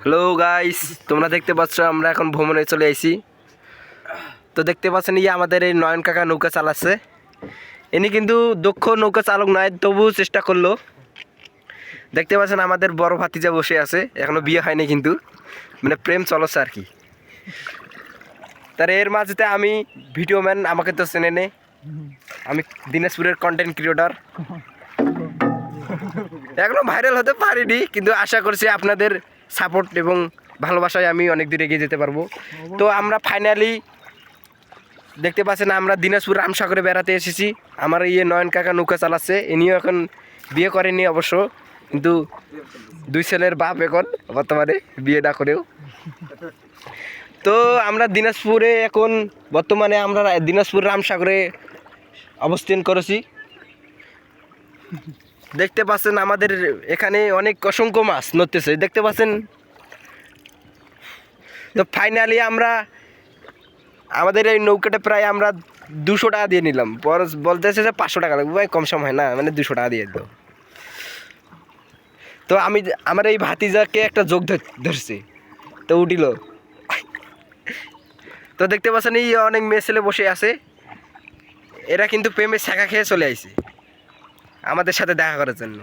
Hello guys, তোমরা দেখতে পাচ্ছ আমরা এখন ভ্রমণে চলে আইছি। তো দেখতে পাচ্ছেন আমাদের এই নয়ন কাকা নৌকা চালাচ্ছে। ইনি কিন্তু দক্ষ নৌকা চালক নয়, তবু চেষ্টা করলো। দেখতে পাচ্ছেন আমাদের বড় ভাতিজা বসে আছে, এখনো বিয়ে হয়নি কিন্তু মানে প্রেম চলছে আর কি। তার এর মাঝেতে আমি ভিডিও ম্যান, আমাকে তো চেনে নে, আমি দিনাজপুরের কন্টেন্ট ক্রিয়েটর। এখনো ভাইরাল হতে পারিনি, কিন্তু আশা করছি আপনাদের সাপোর্ট এবং ভালোবাসায় আমি অনেক দূর এগিয়ে যেতে পারবো। তো আমরা ফাইনালি দেখতে পাচ্ছেন আমরা দিনাজপুর রামসাগরে বেড়াতে এসেছি। আমার নয়ন কাকা নৌকা চালাচ্ছে, ইনিও এখন বিয়ে করেনি অবশ্য, কিন্তু দুই ছেলের বাপ এখন বর্তমানে বিয়ে না করেও। তো আমরা দিনাজপুরে এখন বর্তমানে আমরা দিনাজপুর রামসাগরে অবস্থান করেছি। দেখতে পাচ্ছেন আমাদের এখানে অনেক অসংখ্য মাছ নড়তেছে, দেখতে পাচ্ছেন। তো ফাইনালি আমরা আমাদের এই নৌকাটা প্রায় আমরা 200 টাকা দিয়ে নিলাম, পর বলতেছে যে 500 টাকা লাগবে। ভাই কম সম হয় না, মানে 200 টাকা দিয়ে দাও। তো আমি আমার এই ভাতিজাকে একটা যোগ ধরছি, তো উঠিল। তো দেখতে পাচ্ছেন এই অনেক মেয়ে ছেলে বসে আছে, এরা কিন্তু প্রেমে শাখা খেয়ে চলে আইছে আমাদের সাথে দেখা করার জন্য।